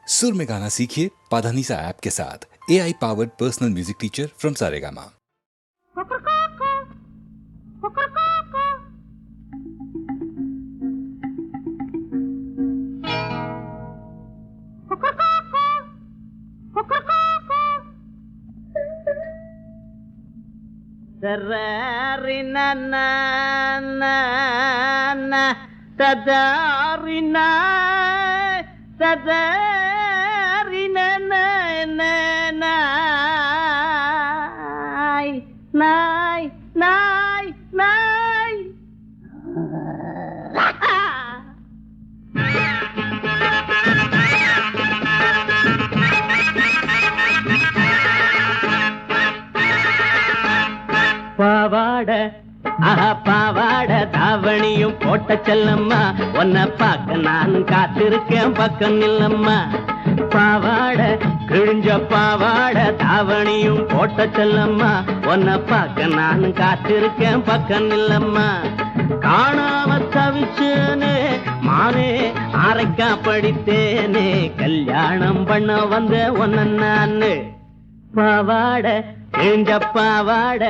सुर में गाना सीखिए पाधानीसा ऐप के साथ। AI powered personal music teacher from Saregama. Sarari na na na na tadari na tadari na na na nai nai nai nai பாவாட பாவாட தாவணியும் போட்ட செல்லம்மா உன்னை பார்க்க நான் காத்திருக்கேன் பக்கம் நில்லம்மா. பாவாட கிழிஞ்ச பாவாட தாவணியும் போட்ட செல்லம்மா உன்னை பார்க்க நான் காத்திருக்கேன் பக்கம் நில்லம்மா. காணாம தவிச்சேனே மானே அரைக்கா படித்தேனே கல்யாணம் பண்ண வந்த ஒன்ன நானு. பாவாட கிழிஞ்ச பாவாட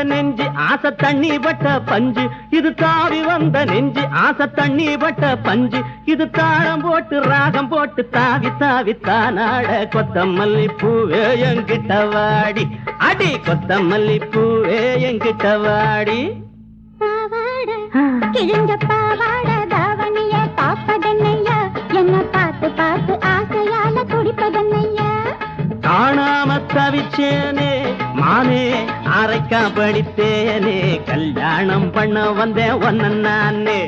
நெஞ்சு ஆசை தண்ணி பட்ட பஞ்சு. இது தாவி வந்த நெஞ்சு ஆசை தண்ணி பட்ட பஞ்சு. இது தாளம் போட்டு ராகம் போட்டு தாவி தாவி தானாட. கொத்தமல்லி பூவே என்கிட்ட வாடி அடி கொத்தமல்லி பூவே என்கிட்ட வாடி. பாவாட கிழிஞ்ச பாவாட தாவணிய பாப்பதன்னையா என்ன பார்த்து பார்த்து ஆசையால துடிப்பதன்னையா. காணாம தவிச்சேனே மானே அரைக்கா படித்தேனே கல்யாணம் பண்ண வந்தேன் ஒன்ன நானே.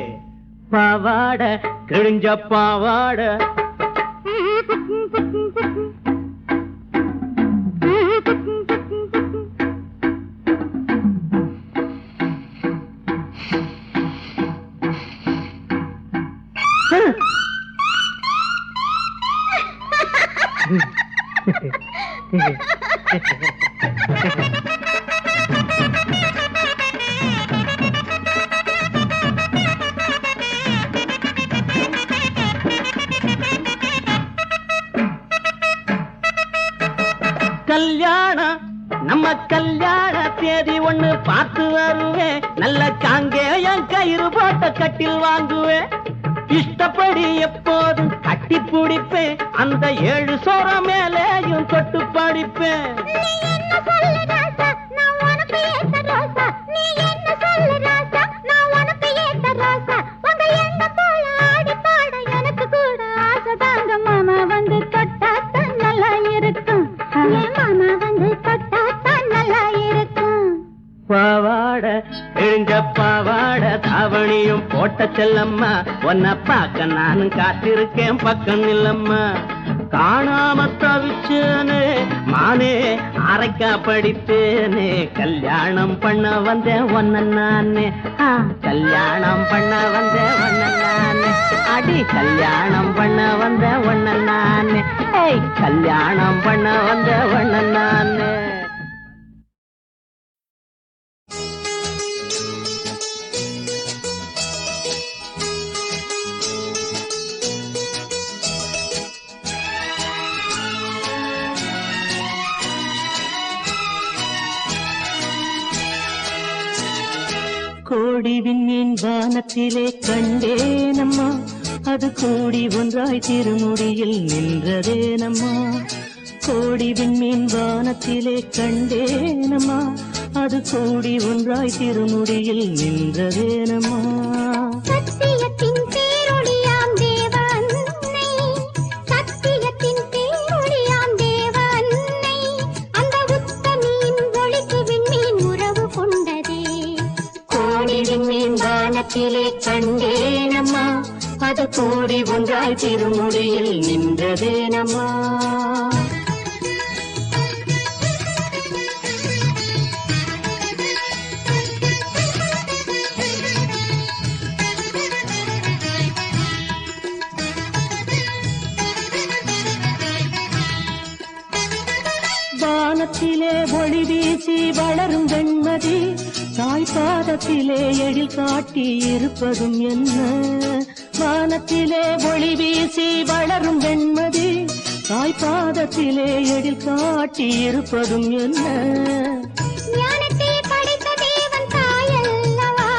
பாவாட கிழிஞ்ச பாவாட கல்யாணம் நம்ம கல்யாண தேதி ஒண்ணு பார்த்து வருவேன். நல்ல காங்கேயம் கயிறு போட்ட கட்டில் வாங்குவேன். இஷ்டப்படி எப்போதும் கட்டி பிடிப்பேன். அந்த 7 சோர மேலேயும் தொட்டு படிப்பேன். பாவாட கிழிஞ்ச பாவாட தாவணியும் போட்ட செல்லம்மா உன்னை பார்க்க நான் காத்திருக்கேன் பக்கம் நில்லம்மா. காணாம தவிச்சேனே மானே அரைக்கா படித்தேனே கல்யாணம் பண்ண வந்தேன் ஒன்ன நானே. கல்யாணம் பண்ண வந்தேன் ஒன்ன நானே அடி கல்யாணம் பண்ண வந்த ஒன்ன நானே. கல்யாணம் பண்ண வந்த ஒன்ன நானே. கோடி விண்மீன் வானத்திலே கண்டேனம்மா அது கூடி ஒன்றாய் திருமுடியில் நின்றதேனம்மா. கோடி விண்மீன் வானத்திலே கண்டேனம்மா அது கூடி ஒன்றாய் திருமுடியில் நின்றதேனம்மா. சத்தியத்தின் பேரொளியாம் தேவ அன்னை, சத்தியத்தின் வானத்திலே கண்டேனம்மா அது கூடி ஒன்றாய் திருமுடியில் நின்றதேனம்மா. வானத்திலே ஒளி வீசி வளரும் வெண்மதி தாய்பாதத்திலே எழில் காட்டி இருப்பதும் என்ன? வானத்திலே ஒளி வீசி வளரும் வெண்மதி தாய்பாதத்திலே எழில் காட்டி இருப்பதும் என்ன? ஞானத்தை படைத்த தேவன் தாயல்லவா,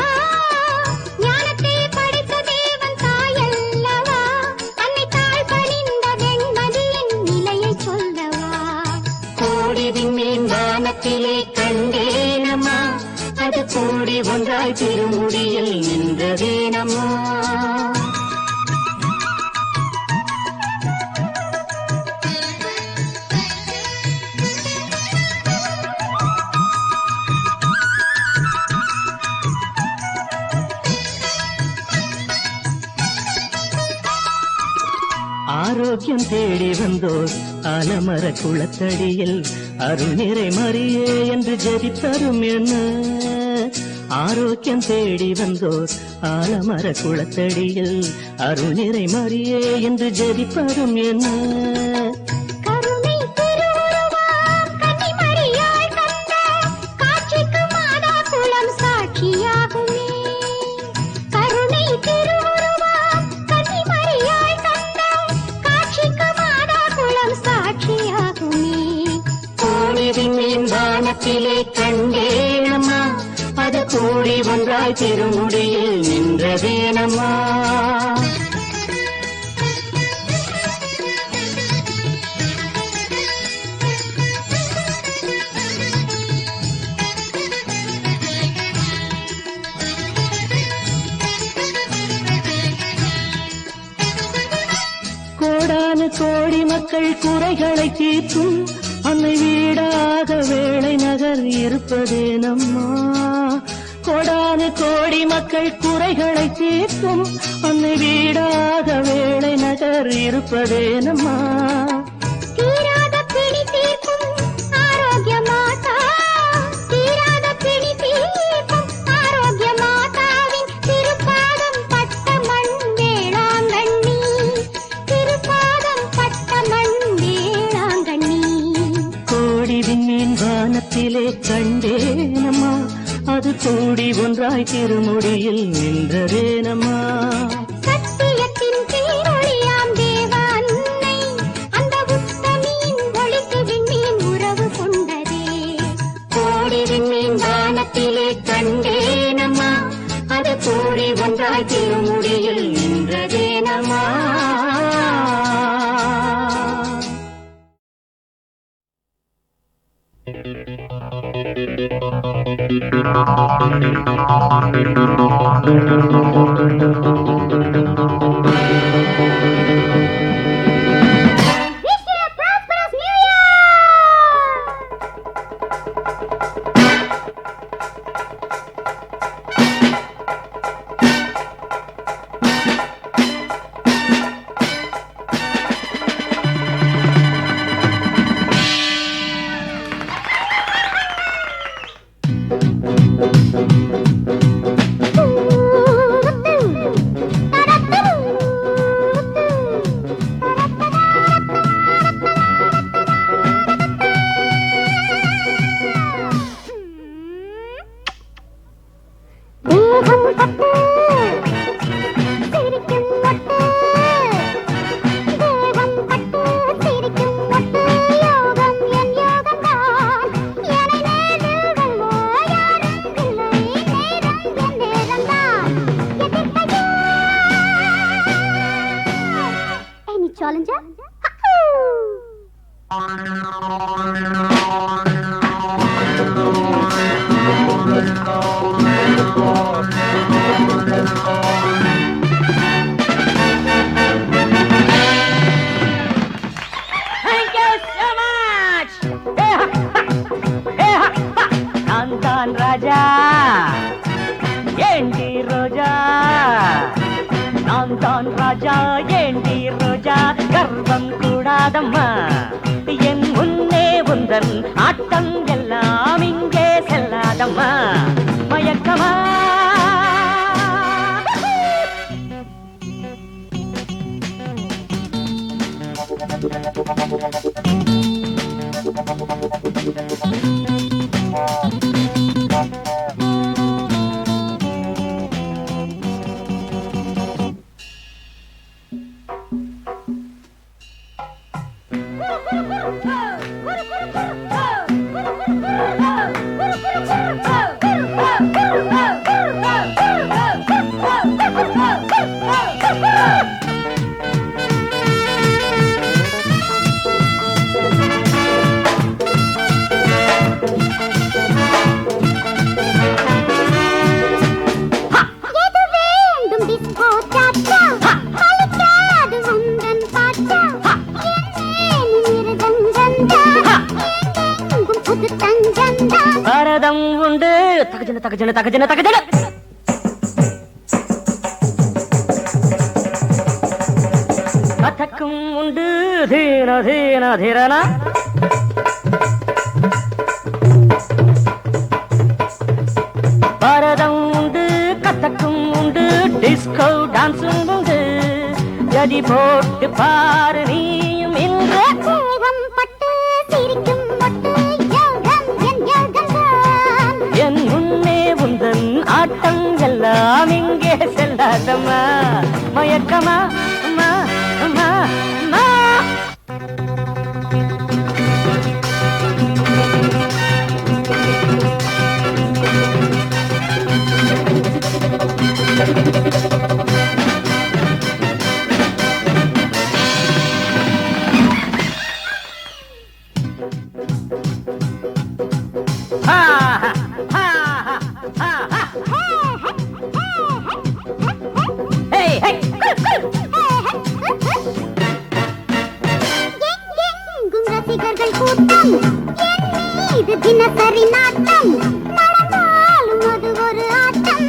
ஞானத்தை படைத்த தேவன் தாயல்லவா, அன்னை தாழ் பணிந்த வெண்மதியின் நிலையை சொல்லவா. கோடி விண்மீன் வானத்திலே கண்டேனம்மா அது கூடி ஒன்றாய் திருமுடியில் நின்றதேனம்மா. ஆரோக்கியம் தேடி வந்தோர் அலமர குளத்தடியில் அருள் நிறை மறியே என்று ஜெபித்தரும் என்ன? ஆரோக்கியம் தேடி வந்தோர் ஆலமர குளத்தடியில் அருள் நிறை மறியே என்று ஜெபிப்பதும் என்ன? கருணை திருவுருவாம் கன்னிமரியாய் கண்ட காட்சிக்கு மாதா குலம் சாட்சியாகுமே. கருணை திருவுருவாம் கன்னிமரியாய் கண்ட காட்சிக்கு மாதா குலம் சாட்சியாகுமே. கோடி விண்மீன் வானத்திலே கண்டேனம்மா அது கூடி ஒன்றாய் திருமுடியில் நின்றதேனம்மா. கோடானு கோடி மக்கள் குறைகளை தீர்க்கும் அன்னை வீடாக வேளை நகர் இருப்பதேனம்மா. கோடானு கோடி மக்கள் குறைகளை தீர்க்கும் அன்னை வீடாக வேளை நகர் இருப்பதேனம்மா. தீராத பிணி தீர்க்கும் ஆரோக்கிய மாதா, தீராத பிணி தீர்க்கும் ஆரோக்கிய மாதாவின் திருப்பாதம் பட்ட மண் வேளாங்கண்ணி, திருப்பாதம் பட்ட மண் வேளாங்கண்ணி. கோடி விண்மீன் வானத்திலே கண்டேனம்மா அது கூடி ஒன்றாய் திருமுடியில் நின்றதேனம்மா. சத்தியத்தின் பேரொளியாம் தேவ அன்னை அந்த உத்தமியின் ஒளிக்கு விண்மீன் உறவு கொண்டதே. கோடி விண்மீன் வானத்திலே கண்டேனம்மா அது கூடி ஒன்றாய் திருமுடியில் நின்றதேனம்மா. Wish you a prosperous New Year! Challenger? Thank you so much. Nandan Raja, Endi Roja. தான் ராஜா ஏண்டி ரோஜா கர்வம் கூடாதம்மா என் முன்னே உந்தன் ஆட்டம் எல்லாம் இங்கே செல்லாதம்மா மயக்கமா பரதம் உண்டு தகஜன தகஜன தகஜன தகஜன கதக்கும் உண்டு தீன தீன தீரன பரதம் உண்டு கதக்கும் உண்டு டிஸ்கோ டான்ஸும் உண்டு ஜடி போட்டு பாரு நீயும் இன்று தேகம் பட்டு சிரிக்கும் மொட்டு யோகம் என் யோகம் என் முன்னே உந்தன் ஆட்டம் எல்லாம் இங்கே செல்லாதம்மா மயக்கமா அம்மா அம்மா அம்மா ரசிகர்கள் கூட்டம் இது தினசரி நாட்டம் நடந்தாலும் அது ஒரு ஆட்டம்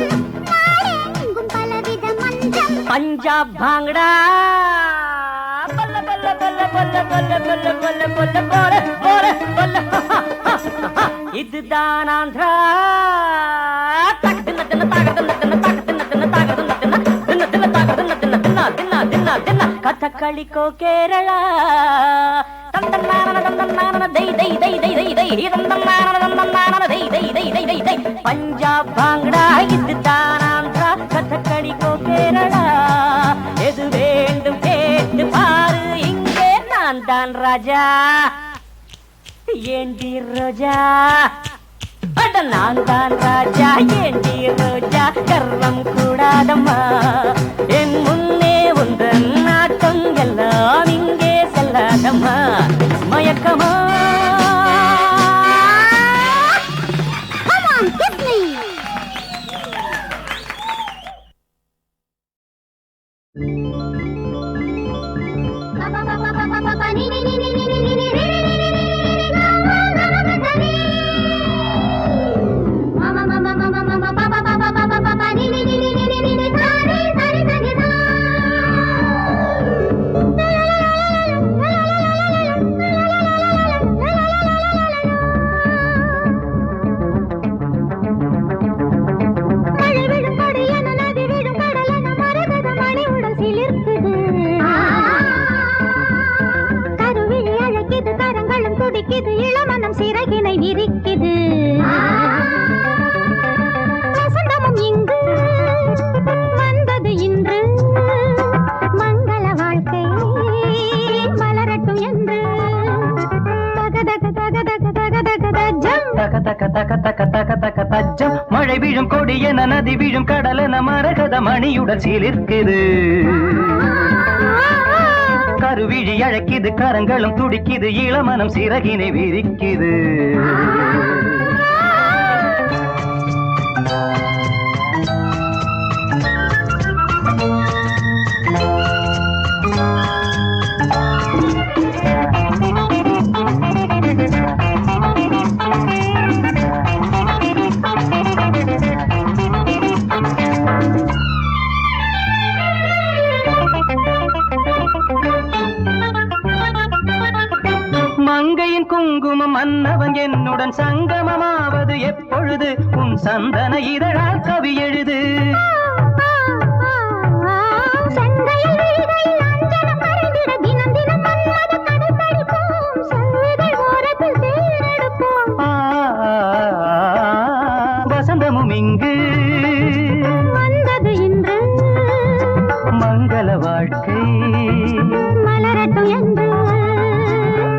நாடெங்கும் பலவித மஞ்சம் பஞ்சாப் பாங்கடா பல்ல பல்ல பல்ல பல்ல பல்ல பல்ல பல்ல பல்ல போல போல பல்ல இதுதான் ஆந்திரா தகதின தின தகதின தின தகதின தின தகதின தின தின தின தகதின தின தின தின தின தின கதகளிக்கோ கேரளா பஞ்சாப் பாங்கடா இதுதான் ஆந்திரா கதகளிக்கோ கேரளா எது வேண்டும் கேட்டு பாரு இங்கே நான் தான் ராஜா ஏண்டி ரோஜா அட நான் தான் ராஜா ஏண்டி ரோஜா கர்வம் கூடாதம்மா என் முன்னே உந்தன் நாட்டம் எல்லாம் இங்கே செல்லாதம்மா மயக்கமா Come on, kiss me. இளமனம் சிறகினை விரிக்குது வசந்தமும் இங்கு வந்தது இன்று மங்கள வாழ்க்கை மலரட்டும் என்று தகதக தகதக தகதக தஜம் தக தக தக தக தக தக தஜம் மழை வீழும் கொடியென நதி வீழும் கடலென மரகத மணியுடன் சீலிருக்குது கருவிழி அழைக்குது கரங்களும் துடிக்குது இளமனம் சிறகினை விரிக்குது பூவின் குங்குமம் மன்னவன் என்னுடன் சங்கமமாவது எப்பொழுது உன் சந்தன இதழால் கவி எழுது வசந்தமும் இங்கு வந்தது இன்று மங்கள வாழ்க்கை மலரட்டும் என்று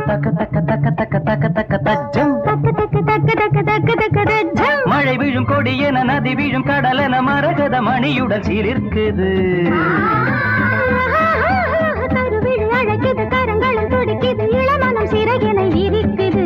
தக்க தக்க தக்க தக்க தக்க தக்க தஜ்ஜம் தக்கு தக்கு தக்கு தக்கு தக்கு தக்கு தஜ்ஜம். மழை விழும் கொடியென நதி விழும் கடலென மரகத மணியுடன் சீரிருக்குது கருவிழி அழைக்குது கரங்களும் துடிக்குது இளமனம் சிறகினை இருக்குது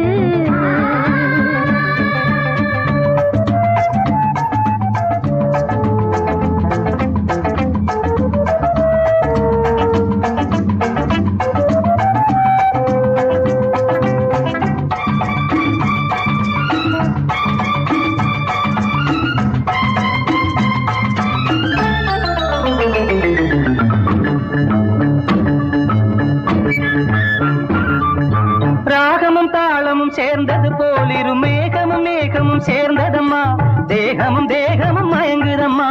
ராகமும் தாளமும் சேர்ந்தது போலிரு மேகமும் மேகமும் சேர்ந்ததம்மா தேகமும் தேகமும் மயங்குதம்மா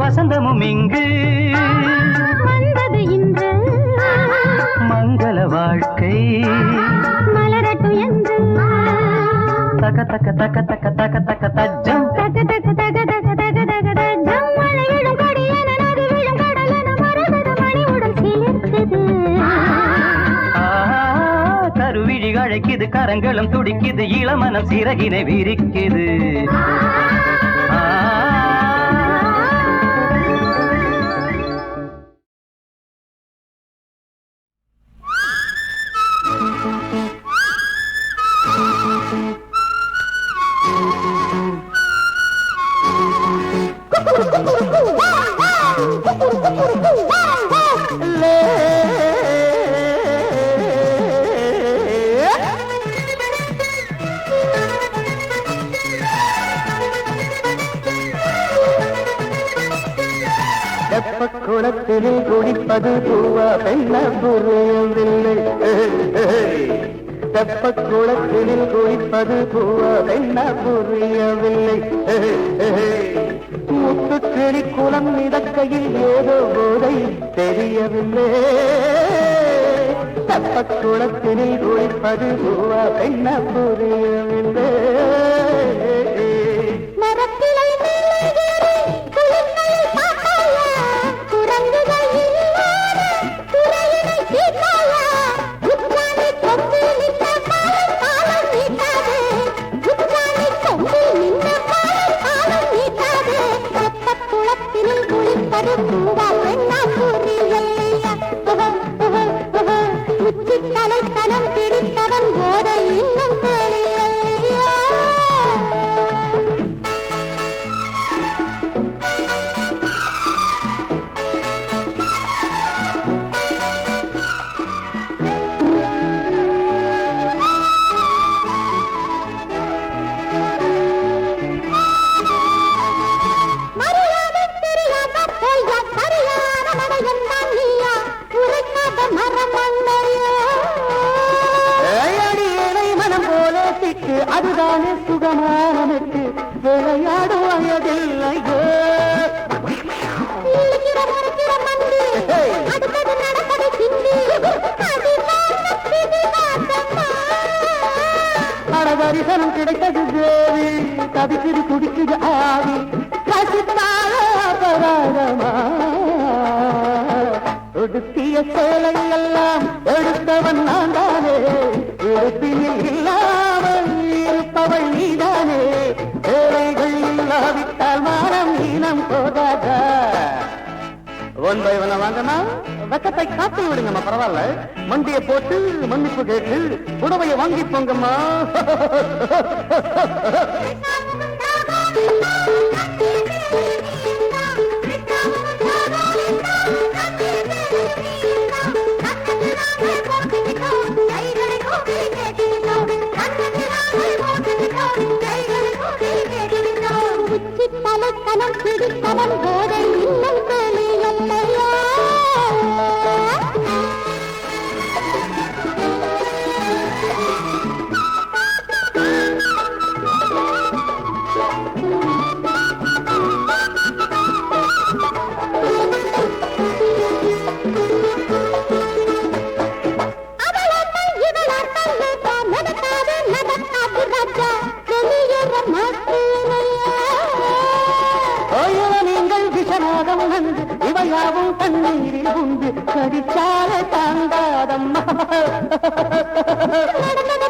வசந்தமும் இங்கு வந்தது இன்று மங்கள வாழ்க்கை மலரட்டும் என்று தக்க தக்க தக்க தக்க தக்க தக்க தஜ்ஜம் தக்கு தக்கு தக்கு தக்கு தக்கு தக்கு தஜ்ஜம். மழை விழும் கொடியென நதி விழும் கடலென மரகத மணியுடன் சேர்க்குது கருவிழி அழைக்குது கரங்களும் துடிக்குது இளமனம் சிறகினை விரிக்குது குளத்திலே குடிப்பது பூவா பெண்ண புரியவில்லை தெப்ப குளத்திலே குடிப்பது பூவா பெண்ண புரியவில்லை முத்துக்கிளி குளம் மிதக்கையில் ஏதோ போதை தெரியவில்லை தெப்ப குளத்திலே குடிப்பது பூவா பெண்ண புரியவில்லை தலைத்தனம் பிடித்தவன் போதை இன்னும் தெரியலையா அதுதானே சுகமானனுக்கு விளையாடும் வயதில்லையோ தரிசனம் கிடைத்தது தேவி தவிக்குது குடிக்குது ஆவி கசித்தாரமா ஒடுக்கிய சேலை எல்லாம் எடுத்தவன் நான் தானே இருப்பினில் இல்லாமல் இருப்பவள் நீதானே சேலைகள் இல்லாவிட்டால் மானம் ஈனம் போகாதா ஒன் பை ஒன்ன வாங்கினா வெக்கத்தை காத்து விடுங்கம்மா பரவாயில்ல மண்டியை போட்டு மன்னிப்பு கேட்டு புடவையை வாங்கி போங்கம்மா கெட்டித்தனம் பிடித்தனம் போதை இன்னும் தெளியலையா இவையாவும் தண்ணீரில் உண்டு கடிச்சால தாங்காதம்மா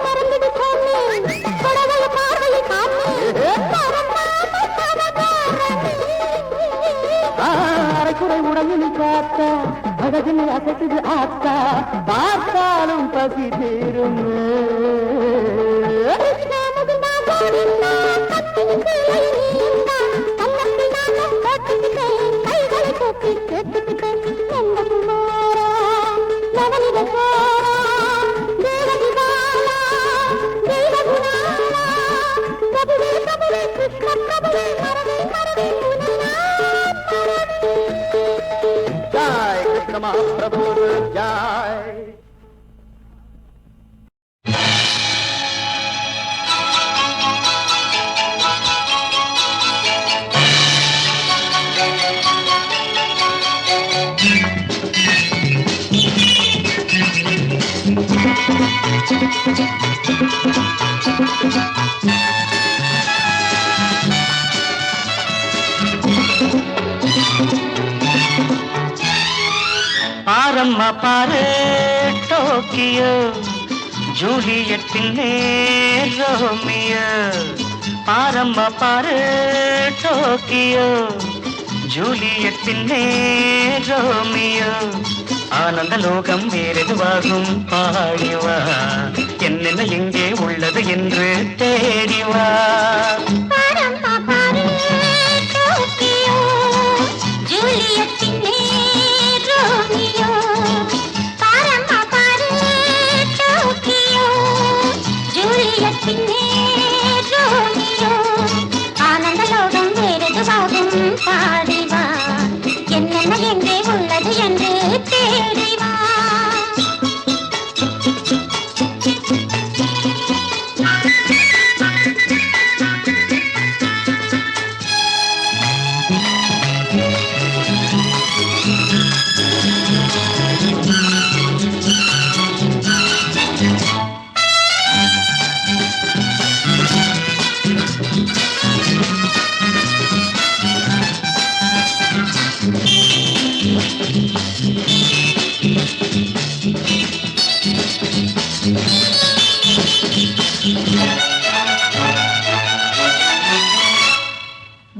மறந்தது அரைக்குறை உடம்பில் காத்தா அழகில் அசைக்குது ஆத்தா பார்த்தாலும் பசி தீரும் கைகளை போக்கி கேட்டுக்கிட்டேன் எந்த குமாரா நவனித போரா தேவகுமாரா தேவகுமாரா பிரபுவே பிரபுவே கிருஷ்ண பிரபுவே மரவே மரவே ஜாய் கிருஷ்ண மகாபிரபு ஜாய். பாரம்மா பாரு டோக்கியோ ஜூலியட்டின் ரோமியோ பாரம்மா பாரு டோக்கியோ ஜூலியட்டின் ரோமியோ ஆனந்த லோகம் வேறெதுவாகும் பாடிவா என்னென்ன எங்கே உள்ளது என்று தேடிவா ஆனந்த லோகம் வேறெதுவாகும் பாடிவா என்னென்ன எங்கே உள்ளது என்று தேடிவா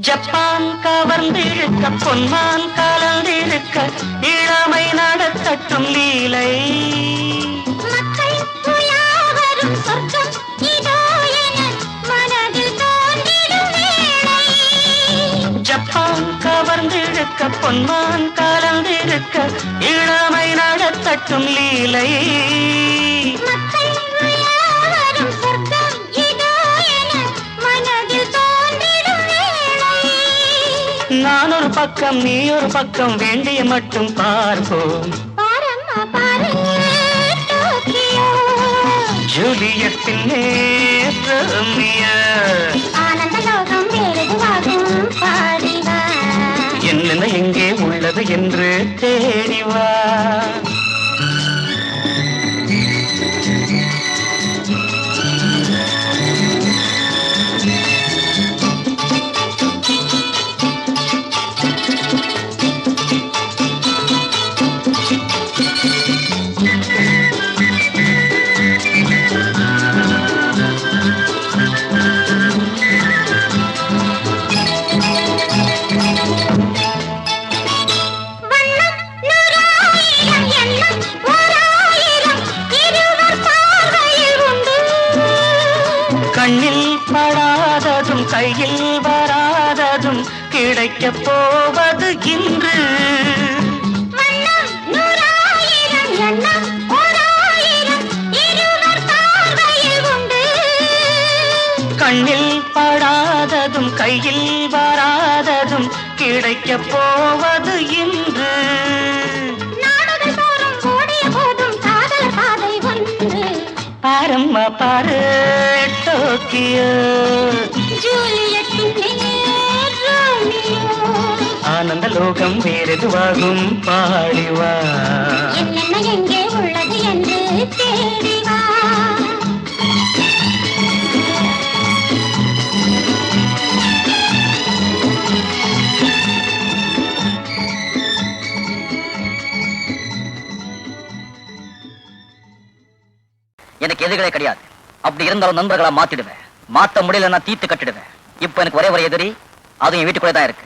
ஜப்பான் கவர்ந்திருக்க பொன்மான் கலந்திருக்க இளமை நடத்தட்டும் லீலை மக்கள் உயாவரும் சொர்க்கம் இதோ என மனதில் தோன்றிடும் வேளை ஜப்பான் கவர்ந்திருக்க பொன்மான் கலந்திருக்க இளமை நடத்தட்டும் லீலை மக்கள் உயாவரும் சொர்க்கம் இதோ என மனதில் தோன்றிடும் வேளை நான் ஒரு பக்கம் நீ ஒரு பக்கம் வேண்டிய மட்டும் பார்ப்போம் பாரம்மா பாரு டோக்கியோ ஜூலியட்டின் ரோமியோ ஆனந்த லோகம் வேறெதுவாகும் பாடிவா என்னென்ன எங்கே உள்ளது என்று தேடிவா கண்ணில் படாததும் கையில் வராததும் கிடைக்கப் போவது இன்று கண்ணில் படாததும் கையில் வராததும் கிடைக்காததும் கிடைக்க போவது இன்று. நாடுகள் தோறும் ஓடிய போதும் காதல் பாதை ஒன்று. பாரம்மா பாரு டோக்கியோ, ஜூலியட்டின் ரோமியோ. ஆனந்த லோகம் வேறெதுவாகும் பாடிவா. என்னென்ன எங்கே உள்ளது என்று தேடிவா. எனக்கு எதிரிகளே கிடையாது. அப்படி இருந்தாலும் நண்பர்களா மாத்திடுவேன். மாத்த முடியல நான் தீர்த்து கட்டிடுவேன். இப்ப எனக்கு ஒரே ஒரு எதிரி, அதுவும் என் வீட்டுக்குள்ளே தான் இருக்கு.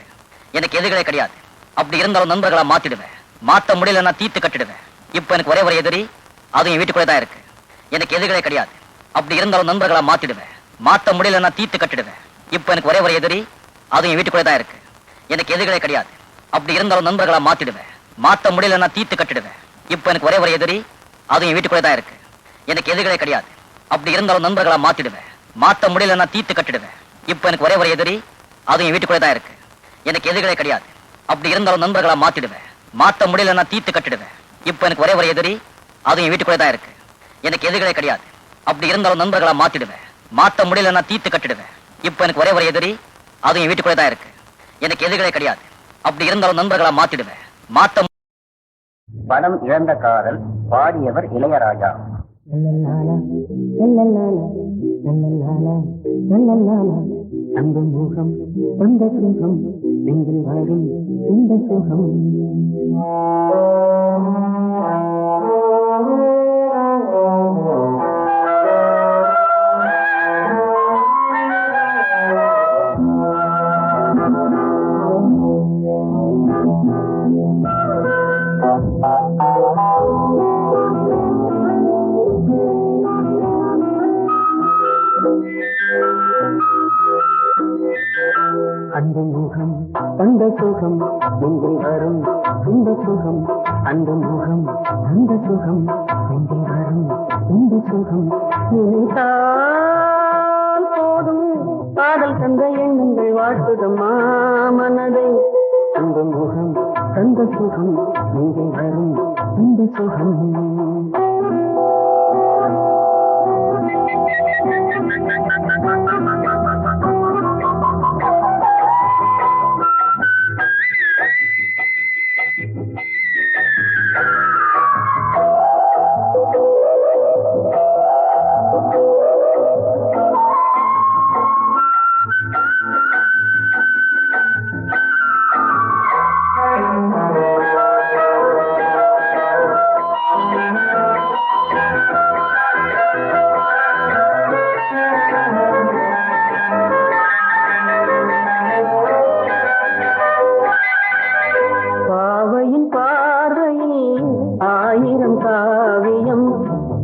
எனக்கு எதிரிகளே கிடையாது. அப்படி இருந்தாலும் நண்பர்களா மாத்திடுவேன். மாத்த முடியல நான் தீர்த்து கட்டிடுவேன். இப்ப எனக்கு ஒரே ஒரு எதிரி, அதுவும் என் வீட்டுக்குள்ளே தான் இருக்கு. எனக்கு எதிரிகளே கிடையாது. அப்படி இருந்தாலும் நண்பர்களா மாத்திடுவேன். மாத்த முடியல நான் தீர்த்து கட்டிடுவேன். இப்ப எனக்கு ஒரே ஒரு எதிரி, அதுவும் என் வீட்டுக்குள்ளே தான் இருக்கு. எனக்கு எதிரிகளே கிடையாது. அப்படி இருந்தாலும் நண்பர்களா மாத்திடுவேன். மாத்த முடியல நான் தீர்த்து கட்டிடுவேன். இப்ப எனக்கு ஒரே ஒரு எதிரி, அதுவும் என் வீட்டுக்குள்ளே தான் இருக்கு. எனக்கு எதிரிகளே கிடையாது. அப்படி இருந்தாலும் நண்பர்களா மாத்திடுவேன். மாத்த முடியல நான் தீர்த்து கட்டிடுவேன். இப்ப எனக்கு ஒரே ஒரு எதிரி, அதுவும் என் வீட்டுக்குள்ளே தான் இருக்கு. எனக்கு எதிரிகளே கிடையாது. அப்படி இருந்தாலும் நண்பர்களா மாத்திடுவேன். மாத்த முடியல நான் தீர்த்து கட்டிடுவேன். இப்ப எனக்கு ஒரே ஒரு எதிரி, அதுவும் என் வீட்டுக்குள்ளே தான் இருக்கு. எனக்கு எதிரிகளே கிடையாது. அப்படி இருந்தாலும் நண்பர்களா மாத்திடுவேன். மாத்த முடியல நான் தீர்த்து கட்டிடுவேன். இப்ப எனக்கு ஒரே ஒரு எதிரி, அதுவும் என் வீட்டுக்குள்ளே தான் இருக்கு. எனக்கு எதிரிகளே கிடையாது. அப்படி இருந்தாலும் நண்பர்களா மாத்திடுவேன். மாத்த படம் இழந்த காதல், பாடியவர் இளையராஜா. அந்த முகம் அந்த சுகம் நெஞ்சில் வரும் இந்த சுகம். அந்த முகம் அந்த சுகம் நெஞ்சில் வரும் இந்த சுகம். அந்த முகம் அந்த சுகம் நெஞ்சில் வரும் இந்த சுகம். நினைத்தால் போதும் காதல் தந்த எண்ணங்கள் வாழ்த்துதம்மா மனதை. அந்த முகம் அந்த சுகம் நெஞ்சில் வரும் இந்த சுகம்.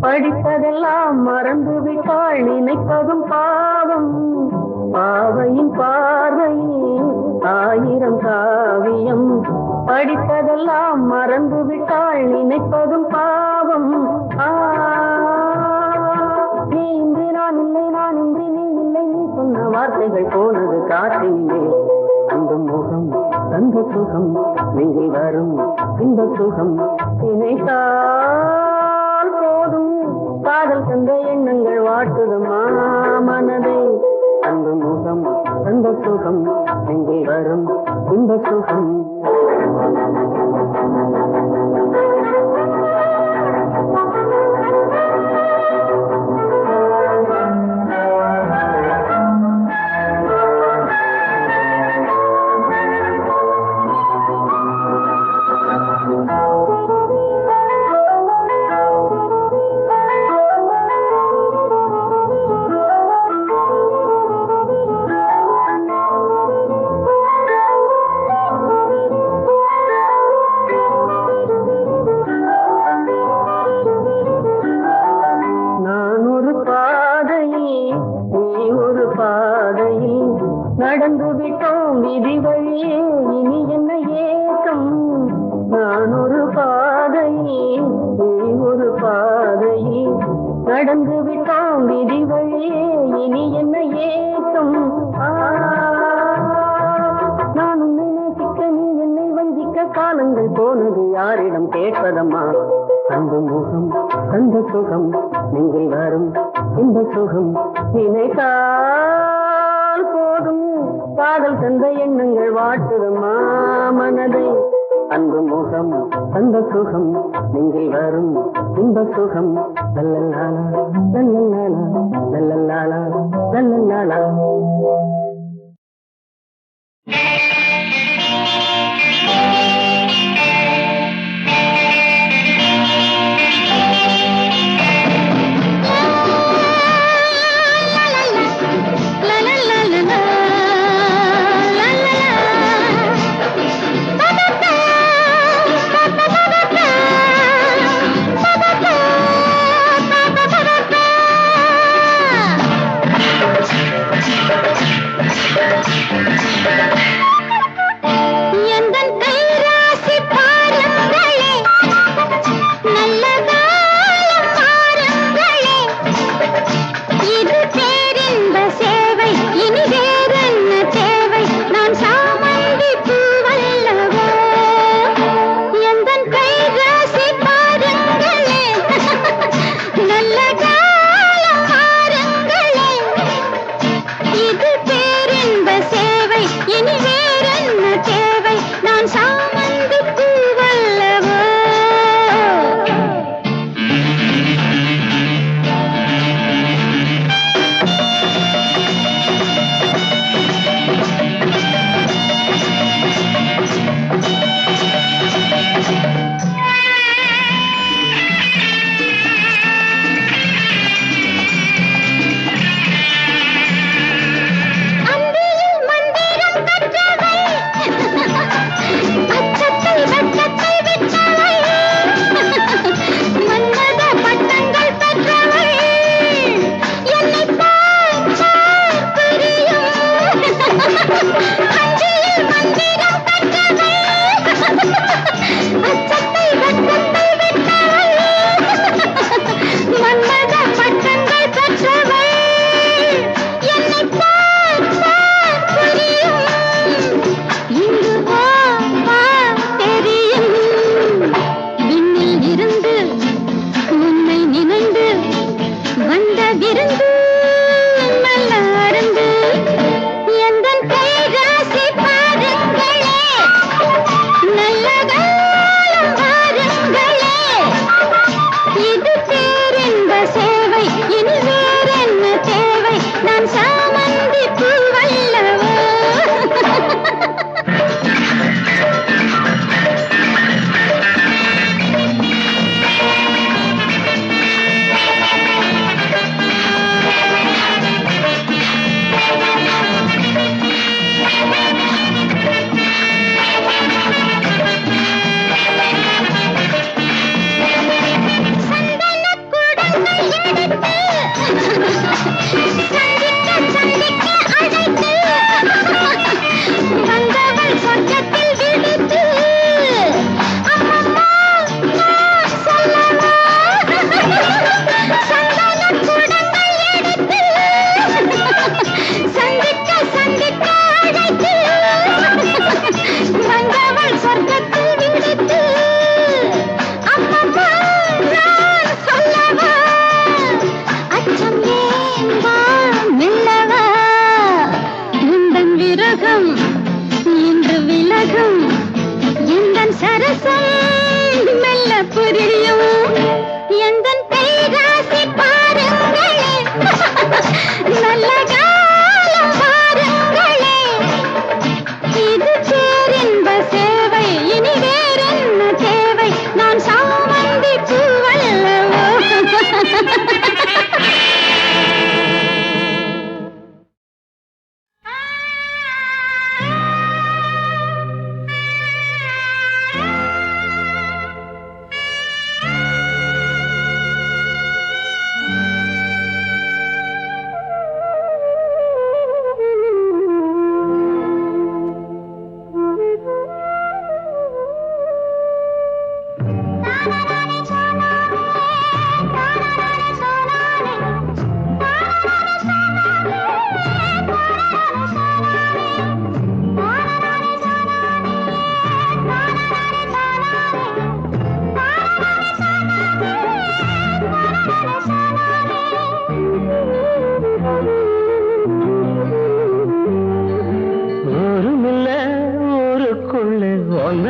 படித்ததெல்லாம் மறந்து விட்டாள் நினைப்பதும் பாவம். பாவையின் பார்வையில் 1000 காவியம். படித்ததெல்லாம் மறந்து விட்டாள் நினைப்பதும் பாவம். நீ இன்றி நான் இல்லை, நான் இன்றி நீ இல்லை, நீ சொன்ன வார்த்தைகள் போனது காற்றினிலே. அந்த முகம் அந்த சுகம் நெஞ்சில் வரும் இந்த சுகம். நினைத்தால் போதும் காதல் தந்த எண்ணங்கள் வாட்டுதம்மா மனதை. அந்த முகம் அந்த சுகம் நெஞ்சில் வரும் இந்த சுகம். நடந்து விட்டோம் விதி வழியே இனி என்ன ஏக்கம். நான் ஒரு பாதையில் நீ ஒரு பாதையில் நடந்து விட்டோம் விதி வழியே இனி என்ன ஏக்கம். போனது யாரிடம் கேட்பதம்மா அந்த முகம் அந்த சுகம் நெஞ்சில் வரும் இந்த சுகம் நினைத்தால் போதும் காதல் தந்த எண்ணங்கள் வாட்டுதம்மா மனதை அன்பு முகம் அந்த சுகம் நெஞ்சில் வரும் இந்த சுகம் லல்லலாலா லல்லலாலா லல்லலாலா லல்லலாலா.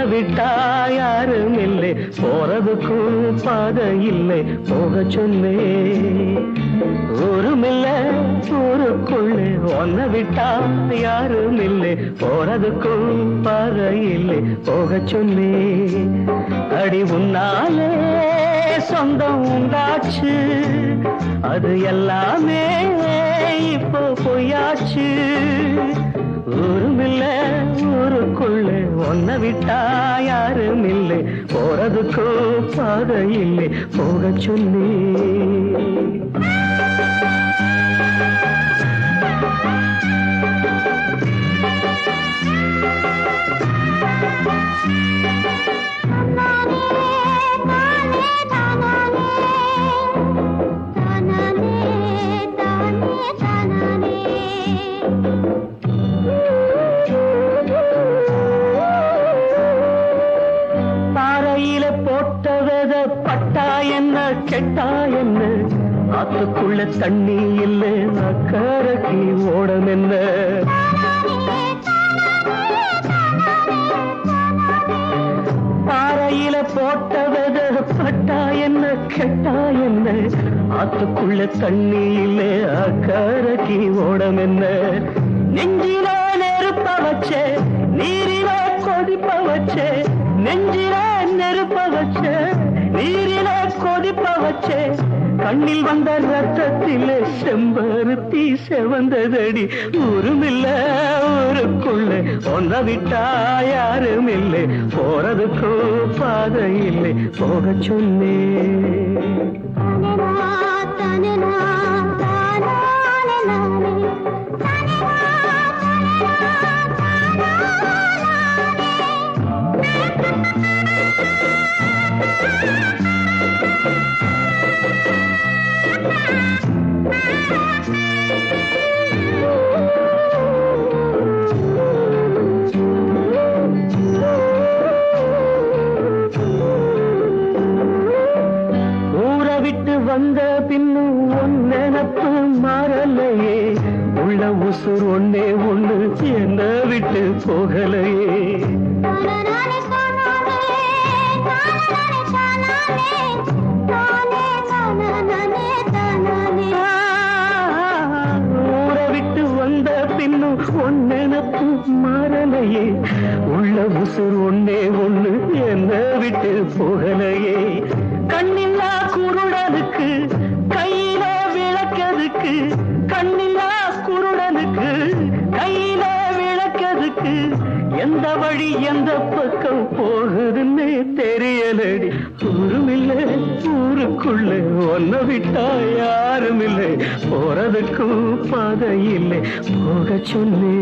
ஒன்ன விட்டா யாரும் இல்லை போறதுக்கும் பாதை இல்லை போக சொன்னே ஊருமில்ல ஊருக்குள்ளே ஒன்ன விட்டா யாரும் இல்லை போறதுக்கும் பாதை இல்லை போக சொன்னே அடி உன்னாலே சொந்தம் உண்டாச்சு அது எல்லாமே இப்போ பொய்யாச்சு ஊருமில்ல ஊருக்குள்ளே ஒன்ன விட்டா யாரும் இல்லை போறதுக்கோ பாதை இல்லை போக சொல்லி கெட்டா என்ன ஆத்துக்குள்ள தண்ணி இல்ல அக்கறைக்கு ஓடம் என்ன பாறையில போட்ட வெத பட்டா என்ன கெட்டா என்ன ஆத்துக்குள்ள தண்ணி இல்ல அக்கறைக்கு ஓடம் என்ன நெஞ்சில நெருப்ப வச்சே நீரில கொதிப்ப வச்சே நெஞ்சில நெருப்ப வச்சே நீரில கொதிப்ப வச்சே கண்ணில் வந்த ரத்தத்திலே செம்பருத்தி செவந்ததடி ஊருமில்ல ஊருக்குள்ள ஒன்ன விட்டா யாரும் இல்லை போறதுக்கோ பாதை இல்லை போக சொன்னே வந்த பின்னும் ஒன்னெனப்பு மாறலையே உள்ள உசுர் ஒன்னே ஒண்ணு என்ன விட்டு போகலையே ஊரை விட்டு வந்த பின்னும் ஒன்னெனப்பு மாறலையே உள்ள உசுர் ஒன்னே ஒண்ணு என்ன விட்டு போகலையே கண்ணில்லா குருடனுக்கு கையில விளக்கதுக்கு கண்ணில்லா குருடனுக்கு கையில விளக்கதுக்கு எந்த வழி எந்த பக்கம் போகுதுன்னு தெரியலடி ஊருமில்ல ஊருக்குள்ள ஒன்ன விட்டா யாரும் இல்லை போறதுக்கும் பாதை இல்லை போக சொன்னே